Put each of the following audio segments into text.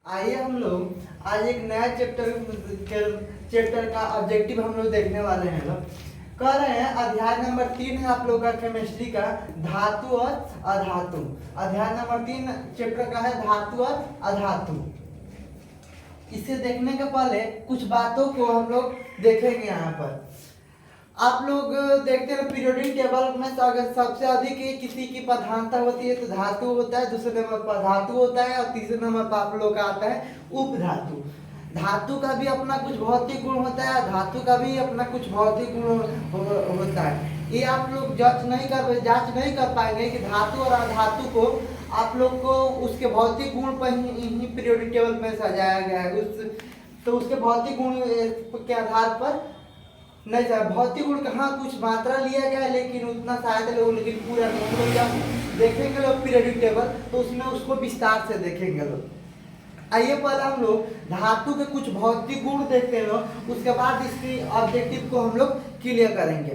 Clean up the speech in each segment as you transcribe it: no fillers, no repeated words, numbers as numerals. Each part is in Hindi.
आइए हम लोग आज एक नया चैप्टर का ऑब्जेक्टिव हम लोग देखने वाले हैं। लोग कह रहे हैं अध्याय नंबर 3 है आप लोग का केमिस्ट्री का धातु और अधातु। अध्याय नंबर 3 चैप्टर का है धातु और अधातु। इसे देखने के पहले कुछ बातों को हम लोग देखेंगे। यहाँ पर आप लोग देखते हैं पीरियोडिक टेबल में अगर सबसे अधिक किसी की प्रधानता होती है तो धातु होता है, दूसरे नंबर पर धातु होता है और तीसरे नंबर पर आप लोग का आता है उपधातु। धातु का भी अपना कुछ भौतिक गुण होता है, धातु का भी अपना कुछ भौतिक गुण होता है। ये आप लोग जांच नहीं कर पाएंगे कि धातु और अधातु को आप लोग को उसके भौतिक गुण पर ही पीरियोडिक टेबल में सजाया गया है। तो उसके भौतिक गुण के आधार पर नहीं सर, भौतिक गुण कहाँ कुछ मात्रा लिया गया है लेकिन उतना शायद लोग लेकिन पूरा हम लोग जब देखेंगे लोग पीरियोडिक टेबल तो उसमें उसको विस्तार से देखेंगे लोग। आइए पहले हम लोग धातु के कुछ भौतिक गुण देखते हैं लोग, उसके बाद इसकी ऑब्जेक्टिव को हम लोग क्लियर करेंगे।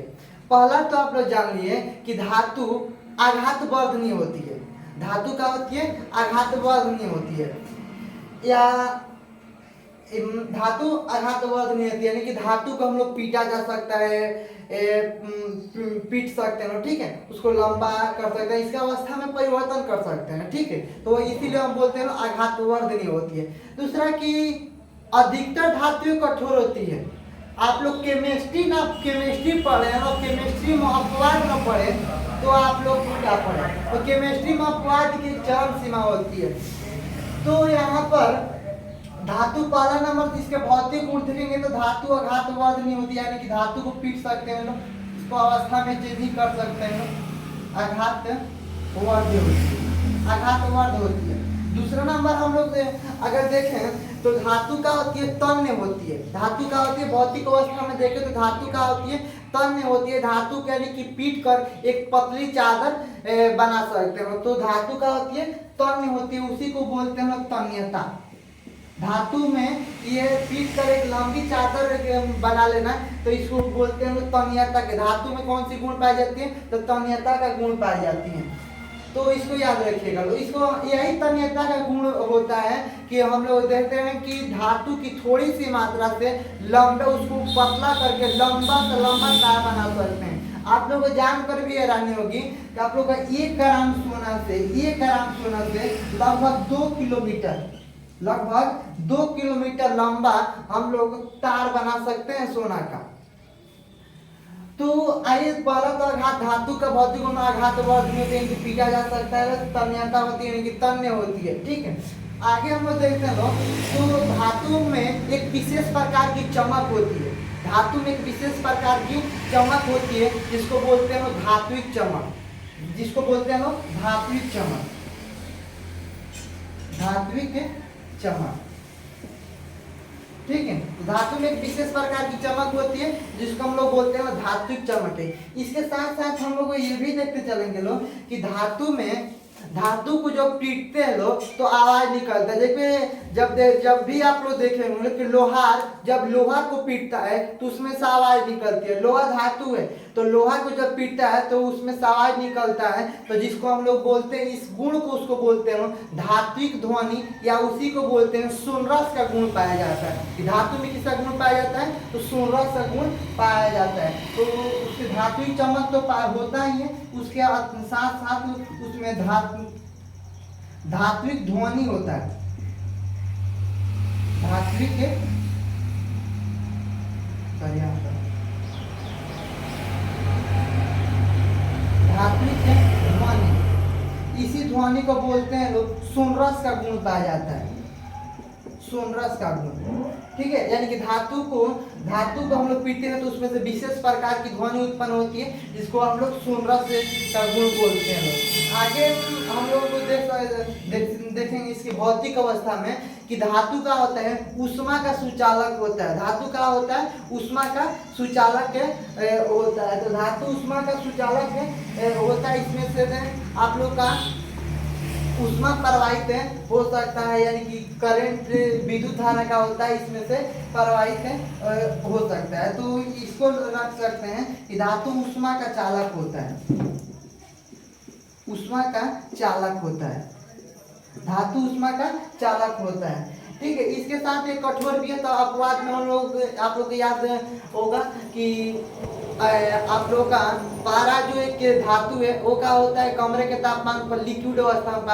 पहला तो आप लोग जान लिए कि धातु आघात वर्धनीय होती है। धातु का होती है आघात वर्धनीय होती है, या धातु आघात वर्धनीय होती है, यानी कि धातु को हम लोग पीटा जा सकता है, पीट सकते हैं, ठीक है, उसको लंबा कर सकते हैं, इसका अवस्था में परिवर्तन कर सकते हैं, ठीक है। तो इसीलिए हम बोलते हैं आघात वर्धनीय होती है। दूसरा कि अधिकतर धातुएं कठोर होती है। आप लोग केमिस्ट्री पढ़े और केमिस्ट्री में अपवाद न पढ़े तो आप लोग क्या पढ़े, तो केमिस्ट्री में अपवाद की चरम सीमा होती है। तो यहाँ पर धातु पहला नंबर जिसके भौतिक गुण देखेंगे तो धातु आघात वर्धनीय होती है, यानी कि धातु को पीट सकते हैं लोग, इसको अवस्था में चेंज कर सकते हैं लोग, आघात वर्ध होती है। दूसरा नंबर हम लोग अगर देखें तो धातु का होती है तन्य होती है। धातु का होती है भौतिक अवस्था में देखें तो धातु का होती है तन्य होती है। धातु के यानी कि पीट कर एक पतली चादर बना सकते हो, तो धातु का होती है तन्य होती है, उसी को बोलते हैं तन्यता। धातु में ये पीट कर एक लंबी चादर बना लेना तो इसको बोलते हैं तन्यता के। धातु में कौन सी गुण पाई जाती है, तो तन्यता का गुण पाई जाती है, तो इसको याद रखिएगा। इसको यही तन्यता का गुण होता है कि हम लोग देखते हैं कि धातु की थोड़ी सी मात्रा से लंबे उसको पतला करके लंबा से लंबा तार बना सकते हैं। आप लोग को जानकर भी हैरानी होगी कि आप लोग का 1 ग्राम सोना से लगभग 2 किलोमीटर लंबा हम लोग तार बना सकते हैं सोना का। तो आइए पहला तो आघात धातु का भौतिक गुण आघात वर्धनीय होती है कि पीटा जा सकता है, तन्यता होती है कि तन्य होती है, ठीक है। आगे हम लोग देखते हैं तो धातु में एक विशेष प्रकार की चमक होती है। धातु में एक विशेष प्रकार की चमक होती है जिसको बोलते हैं धात्विक चमक, ठीक है। धातु में एक विशेष प्रकार की चमक होती है जिसको हम लोग बोलते हैं धात्विक चमक है। इसके साथ साथ हम लोग ये भी देखते चलेंगे लोग कि धातु को जब पीटते हैं लोग तो आवाज निकलता है। देखिए जब भी आप लोग देखेंगे कि जब लोहा को पीटता है तो उसमें से आवाज निकलती है। लोहा धातु है तो लोहा को जब पीटता है तो उसमें से आवाज निकलता है, तो जिसको हम लोग बोलते हैं इस गुण को उसको बोलते हैं धात्विक ध्वनि, या उसी को बोलते हैं सोनरस का गुण पाया जाता है। धातु में किसका गुण पाया जाता है, तो सोनरस का गुण पाया जाता है। तो उसके धात्विक चमक तो होता ही है, उसके साथ साथ उसमें धात्विक ध्वनि होता है। धात्विक ध्वनि, इसी ध्वनि को बोलते हैं लोग सोनरस का गुण पाया जाता है, सोनरस का गुण, ठीक है। यानी कि धातु को हम लोग पीटते हैं तो उसमें से विशेष प्रकार की ध्वनि उत्पन्न होती है जिसको हम लोग सोनरस का गुण बोलते हैं लोग। आगे हम लोग देखेंगे इसकी भौतिक अवस्था में कि धातु का होता है ऊष्मा का सुचालक होता है। धातु का होता है ऊष्मा का सुचालक होता है, तो धातु ऊष्मा का सुचालक होता है। इसमें से आप लोग का ऊष्मा प्रवाहित हो सकता है, यानी कि करंट विद्युत धारा का होता है, इसमें से प्रवाहित हो सकता है। तो इसको रख सकते हैं कि धातु ऊष्मा का चालक होता है, ऊष्मा का चालक होता है। धातु ऊष्मा का चालक होता है। ठीक है, इसके साथ एक कठोर भी है। तो अपवाद में हम लोग, आप लोग को याद होगा कि आप लोग का पारा जो एक धातु है वो क्या होता है, कमरे के तापमान पर लिक्विड अवस्था में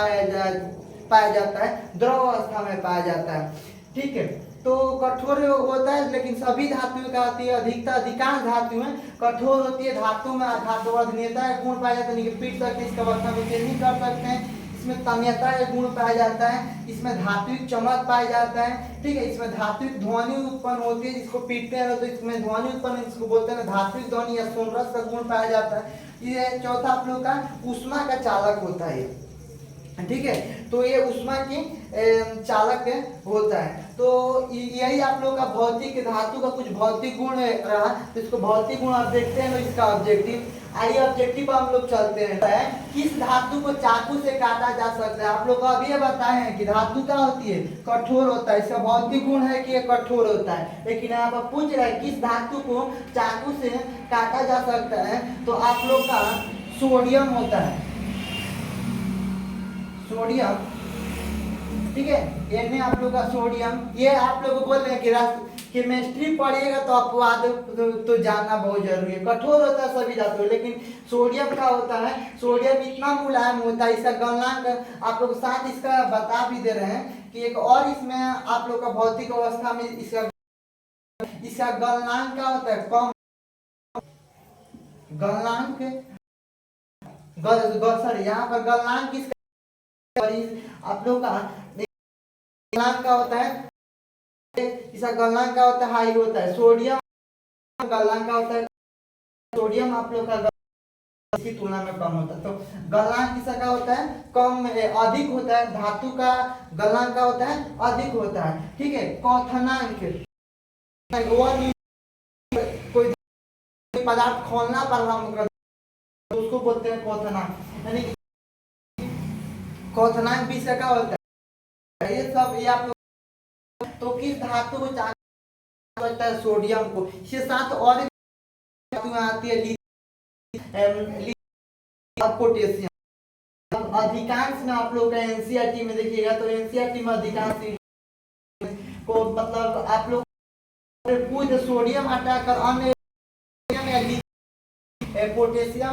पाया जाता है, द्रव अवस्था में पाया जाता है। ठीक है, तो कठोर होता है, लेकिन सभी धातुएं क्या होती है, अधिकांश धातुएं कठोर होती है। धातु में धातुवर्धनीयता का गुण पाया जाता है, पीट सकते हैं, इसका अवस्था में चेंज नहीं कर सकते हैं। इसमें तन्यता का गुण पाया जाता है, इसमें धात्विक चमक पाया जाता है। ठीक है, इसमें धात्विक ध्वनि उत्पन्न होती है, जिसको पीटते हैं तो इसमें ध्वनि उत्पन्न, इसको बोलते हैं धात्विक ध्वनि या सोनरस का गुण पाया जाता है। ये चौथा आप लोग का ऊष्मा का चालक होता है। ठीक है, तो ये ऊष्मा की चालक होता है। तो यही आप लोग का भौतिक धातु का कुछ भौतिक गुण रहा। तो इसको भौतिक गुण आप देखते हैं, तो इसका ऑब्जेक्टिव, आइए ऑब्जेक्टिव पर हम लोग चलते हैं। किस धातु को चाकू से काटा जा सकता है? आप लोग को अभी ये बताए हैं कि धातु क्या होती है, कठोर होता है। इसका भौतिक गुण है कि ये कठोर होता है। लेकिन यहाँ पर पूछ रहा है किस धातु को चाकू से काटा जा सकता है, तो आप लोग का सोडियम होता है, सोडियम। ठीक है, ये आप लोग का सोडियम। ये आप लोग को बोल रहे हैं कि केमिस्ट्री पढ़िएगा तो अपवाद तो जानना बहुत जरूरी है। कठोर होता है सभी धातु, लेकिन सोडियम का होता है, सोडियम इतना मुलायम होता है, इसका गलनांक आप लोग साथ इसका बता भी दे रहे हैं कि एक और इसमें आप लोग का भौतिक अवस्था में इसका गलनांक क्या होता है, कम गलनांक, सॉरी यहाँ पर गलनांक किसका, आप लोग का गलनांक का होता है, इसका गलनांक का होता है, हाई होता है। सोडियम गलनांक का होता है, सोडियम आप लोग का इसकी तुलना में कम होता है। तो गलनांक किसका का होता है, कम अधिक होता है। धातु का गलनांक का होता है, अधिक होता है। ठीक है, क्वथनांक, कोई पदार्थ खोलना प्रारंभ कर तो उसको बोलते हैं क्वथनांक, यानी क्वथनांक भी इसका होता है। ये सब ये आप लोग, तो किस धातु को चाहता है, सोडियम को। इसके साथ और धातु आती है पोटेशियम। अधिकांश में आप लोग का एनसीईआरटी में देखिएगा, तो एनसीईआरटी में अधिकांश को मतलब आप लोग पूछ सोडियम हटाकर अन्य पोटेशियम,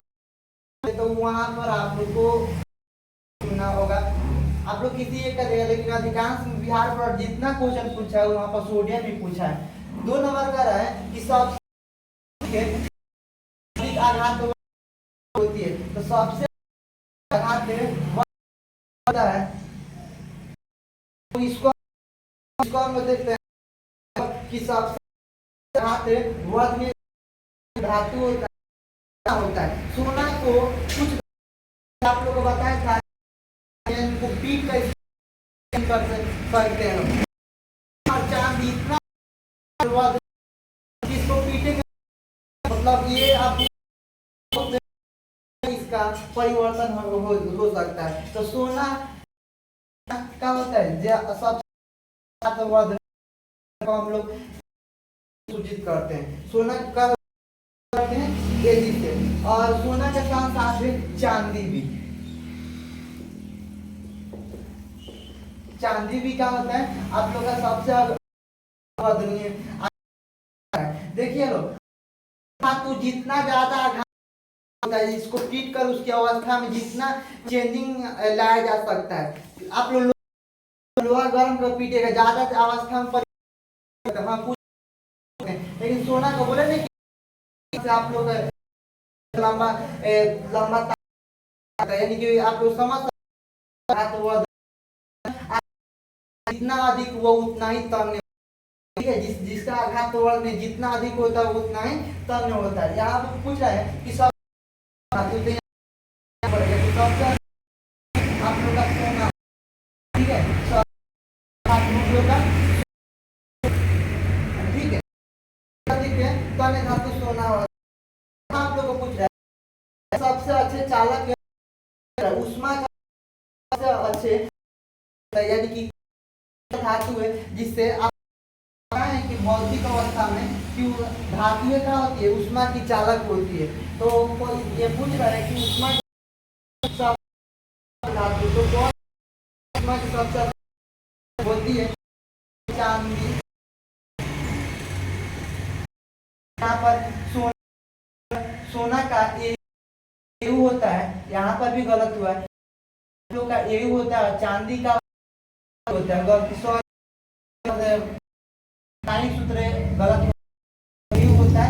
तो वहां पर आप लोग को सुनना होगा। आप लोग किसी एक का देगा, लेकिन अधिकांश बिहार पर जितना क्वेश्चन पूछा है वहां पर सोडियम भी पूछा है। 2 नंबर का रहा है कि सबसे आघात होती है, तो सबसे आघात होता है, तो इसको हम देखते हैं कि सबसे आघात वर्ग में धातु होता है। सोना को कुछ आप लोगों को बताया था, इनको पीट कर सकते हैं। चांदी इतना जिसको पीटेंगे, मतलब ये आप इसका परिवर्तन हो सकता है। तो सोना क्या होता है, सबसे हम लोग सूचित करते हैं। सोना का करते हैं एजी से, और सोना के साथ साथ चांदी भी, चांदी भी क्या होता है आप लोग का सबसे देखिए लो, तो जितना ज्यादा होता है, इसको पीट कर उसकी अवस्था में जितना चेंजिंग लाया जा सकता है। आप लोग लोहा गर्म कर पीटेगा, ज्यादा अवस्था में लेकिन सोना को बोले नहीं कि आप लोग लंबा लंबा, यानी कि आप लोग समझ सकते, जितना अधिक वो उतना ही तन्य, ठीक है, जिसका आघात वर्ग में जितना अधिक होता है उतना ही तन्य होता है। यहाँ पर पूछ रहा है कि सब आप लोग का सोना, ठीक है, ठीक है, तन्य धातु सोना। आप लोग को पूछ रहा है सबसे अच्छे चालक ऊष्मा का सबसे अच्छे, यानी कि धातु है जिससे आप है कि भौतिक अवस्था में कि धातु क्या होती है, ऊष्मा की चालक होती है। तो ये पूछ रहा है कि ऊष्मा धातु तो कौन ऊष्मा की सबसे होती है, चांदी, यहाँ पर सोना का एयू होता है, यहाँ पर भी गलत हुआ है, का एयू होता है, चांदी का होता है, गलती सूत्र गलत होता है,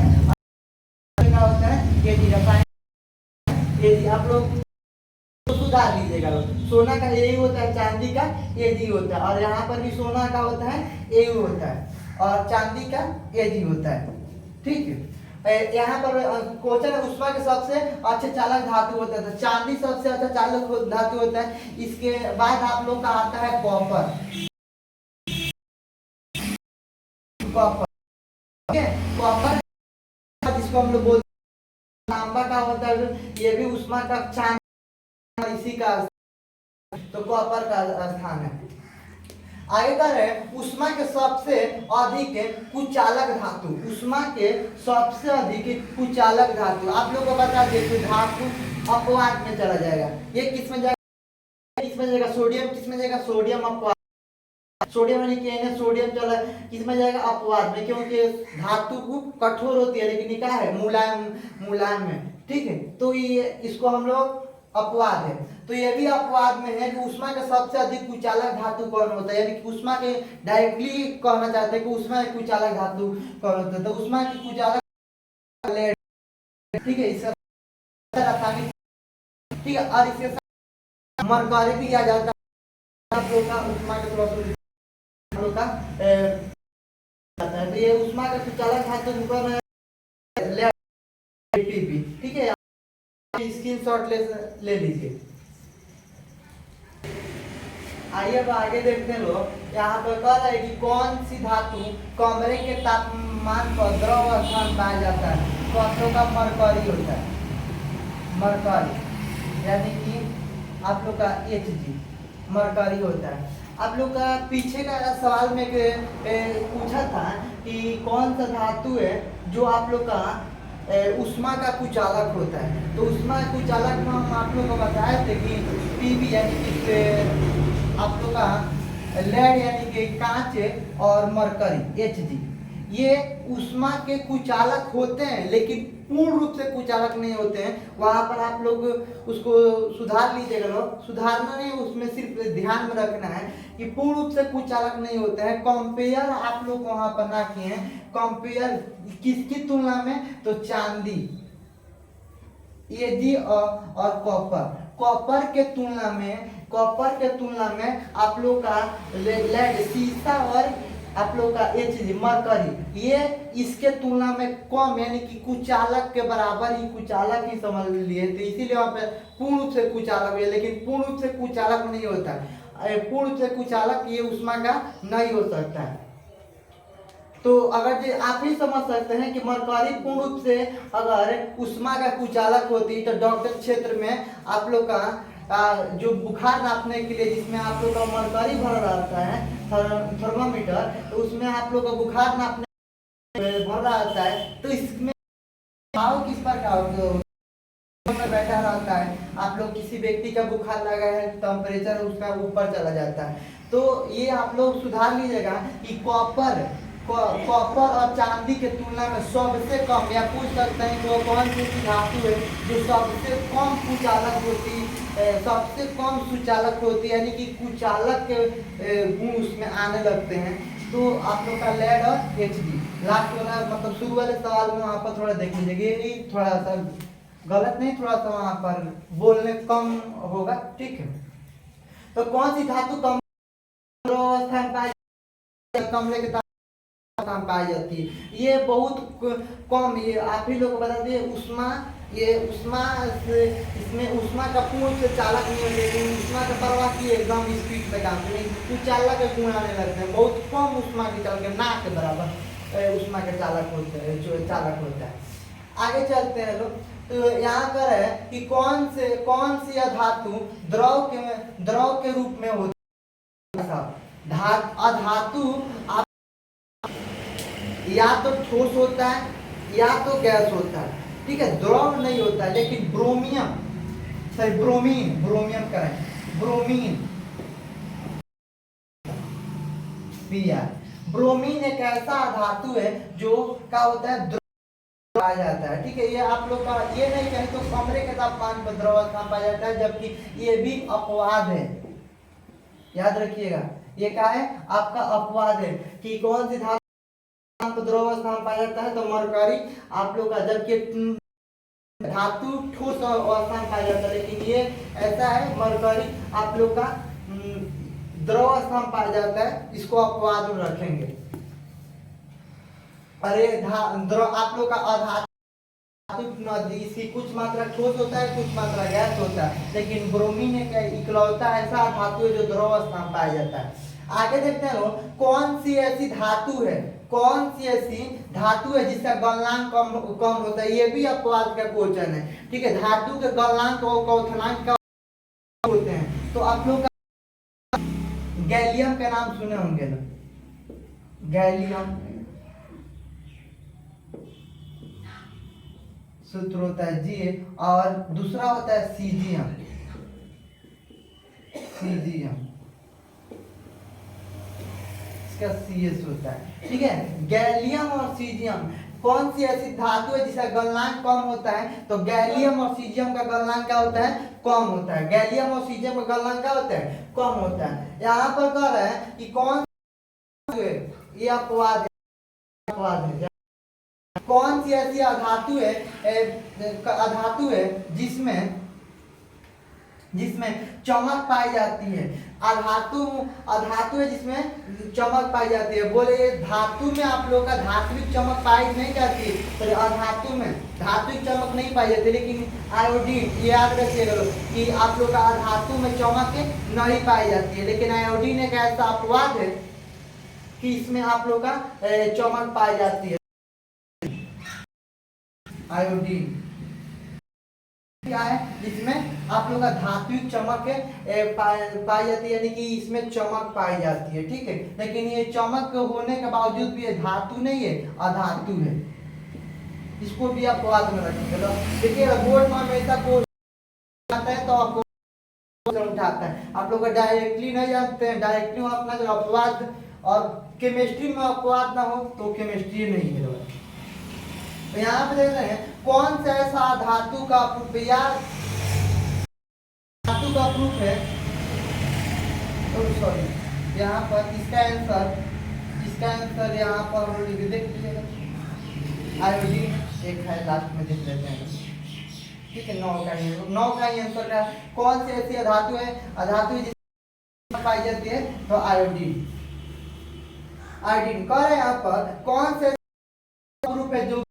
क्या होता है ये रासायनिक, ये आप लोग तो सुधार लीजिएगा। सोना का एयू होता है, चांदी का एजी होता है, और यहाँ पर भी सोना का होता है एयू होता है और चांदी का एजी होता है। ठीक है, यहाँ पर क्वेश्चन ऊष्मा के सबसे अच्छे चालक धातु होता है, तो चांदी सबसे अच्छा चालक धातु होता है। इसके बाद आप लोग का आता है कॉपर। कॉपर कॉपर जिसको हम लोग बोलते हैं तांबा का होता है, ये भी ऊष्मा का चांद इसी का, तो कॉपर का स्थान है। आगे कर रहे हैं ऊष्मा के सबसे अधिक कुचालक धातु। ऊष्मा के सबसे अधिक कुचालक धातु आप लोग को बता देते, धातु अपवाद में चला जाएगा। ये किस में जाएगा, किस में जाएगा, सोडियम किस में जाएगा, सोडियम अपवाद, सोडियम यानी कि सोडियम चला किस में जाएगा, अपवाद में, क्योंकि धातु को कठोर होती है लेकिन क्या है मुलायम, मुलायम है। ठीक है, तो ये इसको हम लोग अपवाद है, तो ये भी अपवाद में है कि ऊष्मा का सबसे अधिक कुचालक धातु कौन होता है, यानी कि ऊष्मा के डायरेक्टली कहना चाहते हैं कि ऊष्मा के कुचालक धातु कौन होता है, तो ऊष्मा की कुचालक लेड। ठीक है, इसका रासायनिक, ठीक है, और इसके साथ मरकरी भी किया जाता है। आप लोग का ऊष्मा के थोड़ा का तो ये ऊष्मा का कुचालक धातु कौन है, लेड। ठीक है, स्क्रीनशॉट ले लीजिए। आइए अब आगे देखते हैं लोग, यहाँ पर कह रहा है कि कौन सी धातु कमरे के तापमान पर द्रव अवस्था में पाया जाता है, तो आप लोग का मरकरी होता है, मरकरी यानी कि आप लोग का Hg मरकरी होता है। आप लोग का पीछे का सवाल में पूछा था कि कौन सा धातु है जो आप लोग का ऊष्मा का कुचालक होता है, तो ऊष्मा कुचालक में हम आप लोग को बताए थे कि Pb यानी कि आप लोग का लेड यानी कि कांच और मरकरी Hg, ये ऊष्मा के कुचालक होते हैं लेकिन पूर्ण रूप से कुचालक नहीं होते हैं। वहां पर आप लोग उसको सुधार लीजिएगा, लोग सुधारना नहीं, उसमें सिर्फ ध्यान में रखना है कि पूर्ण रूप से कुचालक नहीं होते हैं। कंपेयर आप लोग वहां पर ना किए हैं, कंपेयर किसकी तुलना में, तो चांदी Ag और कॉपर के तुलना में, कॉपर के तुलना में आप लोग का लेड सीसा और आप लोग का Hg मरकरी, ये इसके तुलना में कम यानी कि कुचालक के बराबर ही कुचालक ही समझ लिए, तो इसीलिए वहाँ पे पूर्ण रूप से कुचालक है, लेकिन पूर्ण रूप से कुचालक नहीं होता है। पूर्ण रूप से कुचालक ये ऊष्मा का नहीं हो सकता है। तो अगर आप ही समझ सकते हैं कि मरकरी पूर्ण रूप से अगर ऊष्मा का कुचालक होती तो डॉक्टर क्षेत्र में आप लोग का जो बुखार नापने के लिए जिसमें आप लोग का मरकरी भरा रहता है थर्मामीटर, तो उसमें आप लोग का बुखार नापने भरा रहता है, तो इसमें भाव किस पर का बैठा रहता है। आप लोग किसी व्यक्ति का बुखार लगा है, टेम्परेचर उसका ऊपर चला जाता है, तो ये आप लोग सुधार लीजिएगा कि कॉपर और चांदी के तुलना में सबसे कम, या पूछ सकते हैं कि वो कौन सी धातु है जो सबसे कम कुचालक होती, सबसे कम सुचालक होती है, यानी कि कुचालक के गुण उसमें आने लगते हैं, तो आप लोग का लेड और Hg। लास्ट वाला मतलब शुरू वाले सवाल में वहाँ पर थोड़ा देख लीजिएगा, ये थोड़ा सा गलत नहीं, थोड़ा सा वहाँ पर बोलने कम होगा। ठीक है, तो कौन सी धातु कम अवस्था में पाई, कमरे के तापमान पाई जाती है, ये बहुत कम, ये आप ही लोग को बता दिए ऊष्मा, ये ऊष्मा इसमें ऊष्मा का पूर्ण से चालक नहीं होते, लेकिन ऊष्मा का प्रवाह की एकदम स्पीड पे काम करते हैं, कुछ चालक के गुण आने लगते हैं, बहुत कम ऊष्मा के चालक ना के बराबर ऊष्मा के चालक होते हैं, जो चालक होता है। आगे चलते हैं लोग, तो यहाँ पर है कि कौन सी धातु द्रव के रूप में होती है। अधातु या तो ठोस होता है या तो गैस होता है, ठीक है, द्रव नहीं होता है। लेकिन ब्रोमियम करें, ब्रोमीन Br ब्रोमीन एक ऐसा धातु है जो क्या होता है, द्रव पाया जाता है। ठीक है, ये आप लोग का ये नहीं कहें तो कमरे के तापमान पर द्रव स्थान पाया जाता है, जबकि ये भी अपवाद है, याद रखिएगा। ये क्या है, आपका अपवाद है कि कौन सी धातु द्रव स्थान पाया जाता है, तो मरकरी आप लोग का, जबकि धातु ठोस अवस्था पाया जाता है, लेकिन ये ऐसा है मरकरी आप लोग का द्रव स्थान पाया जाता है, इसको अपवाद में रखेंगे। अरे द्रव आप लोग का अधातु, इसकी कुछ मात्रा ठोस होता है, कुछ मात्रा गैस होता है, लेकिन ब्रोमीन एक इकलौता ऐसा धातु है जो द्रव स्थान पाया जाता है। आगे देखते हैं लोग, कौन सी ऐसी धातु है, कौन सी ऐसी धातु है जिसका गलनांक कम होता है, ये भी अपवाद का क्वेश्चन है। ठीक है, धातु के गलनांक और क्वथनांक का होते हैं, तो आप लोग गैलियम का नाम सुने होंगे ना, गैलियम सूत्र होता है जी, और दूसरा होता है सीजियम, सीजियम इसका CS होता है। ठीक है, गैलियम और सीजियम कौन सी ऐसी धातु है जिसका गलनांक कम होता है, तो गैलियम और सीजियम का गलनांक क्या होता है, कम होता है। गैलियम और सीजियम का गलनांक क्या होता है, कम होता है। यहाँ पर कह रहा है कि कौन ये अपवाद है, अपवाद है। कौन सी ऐसी अधातु है, अधातु है जिसमें चमक पाई जाती है, अधातु अधातु है जिसमें चमक पाई जाती है। बोले धातु में आप लोग का धात्विक चमक पाई नहीं जाती, तो अधातु में धात्विक चमक नहीं पाई जाती, लेकिन आयोडीन याद रखिएगा कि आप लोग का धातु में चमक नहीं पाई जाती है, लेकिन आयोडीन एक ऐसा अपवाद है कि इसमें आप लोग का चमक पाई जाती है। आयोडीन क्या है, जिसमें आप लोग का धात्विक चमक पाई जाती है, यानी कि इसमें चमक पाई जाती है। ठीक है, लेकिन ये चमक होने के बावजूद भी ये धातु नहीं है, अधातु है, इसको भी आप याद में रखिएगा। देखिए बोर्ड में हमेशा क्वेश्चन आता है तो आपको उठाता है, आप लोग डायरेक्टली नहीं जानते हैं, डायरेक्टली अपना जो अपवाद, और केमिस्ट्री में अपवाद ना हो तो केमिस्ट्री नहीं है। तो यहाँ पे देख रहे हैं कौन सा ऐसा धातु का प्रूफ, या धातु का प्रूफ है, सॉरी यहाँ पर इसका आंसर यहाँ पर हम लोग देख लीजिएगा, आयोडीन एक है, लास्ट में देख लेते हैं। ठीक है, 9 का ही आंसर का कौन सी ऐसी धातु है, अधातु जिसमें पाई जाती है, तो आयोडीन। आयोडीन कह रहे हैं यहाँ पर कौन से ग्रुप है जो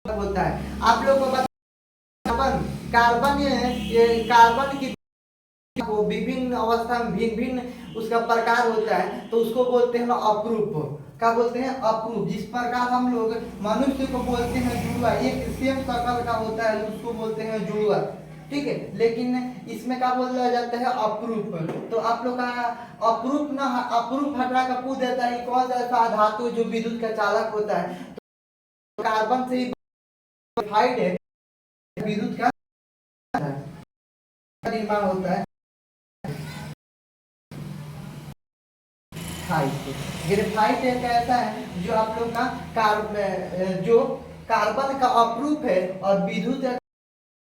होता है, आप लोग को कार्बन ये कार्बन की वो विभिन्न अवस्था में भिन्न भिन्न उसका प्रकार होता है, तो उसको बोलते हैं अपरूप। क्या बोलते हैं, अपरूप। जिस प्रकार हम लोग मनुष्य को बोलते हैं जुड़वा, एक सेम शकल का होता है, उसको बोलते हैं जुड़वा। ठीक है, लेकिन इसमें क्या बोला जाता है, अपरूप। तो आप लोग का अपरूप ना, अपरूप हटा का पूछ देता है कौन सा ऐसा धातु जो विद्युत का चालक होता है, तो कार्बन से ही है, विद्युत का निर्माण होता है। ग्रेफाइट एक ऐसा है जो आप लोग का जो कार्बन का अपरूप है और विद्युत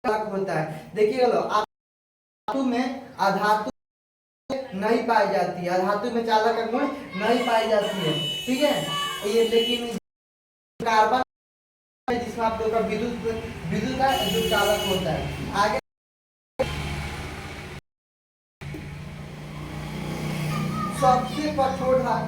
होता है। देखिए धातु में अधातु नहीं पाई जाती है, अधातु में चालक का गुण नहीं पाई जाती है। ठीक है, ये लेकिन कार्बन जिसमें आप लोग का विद्युत का जो चालक होता है। आगे सबसे कठोर पदार्थ,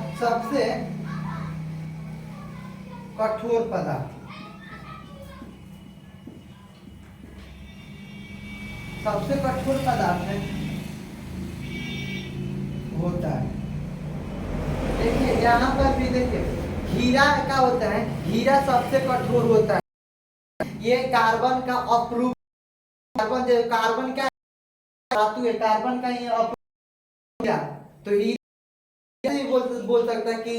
सबसे कठोर पदार्थ होता है। देखिए यहाँ पर भी देखिए हीरा क्या होता है, हीरा सबसे कठोर होता है। ये कार्बन का अपरूप, कार्बन क्या धातु है, कार्बन का ये अपरूप, तो हीरा नहीं बोल सकता कि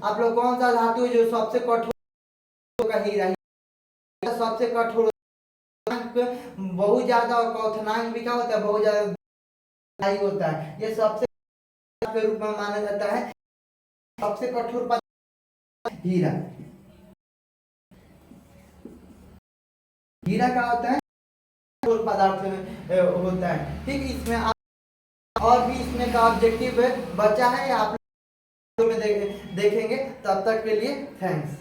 आप लोग कौन सा धातु है जो सबसे कठोर का हीरा, सबसे कठोर, बहुत ज्यादा, और क्वथनांक भी क्या होता है, बहुत ज्यादा होता है। ये सबसे के रूप में माना जाता है सबसे कठोर हीरा, हीरा का होता है ठोस पदार्थ में होता है। ठीक, इसमें और भी इसमें का ऑब्जेक्टिव बचा है, आप में देखेंगे। तब तक के लिए थैंक्स।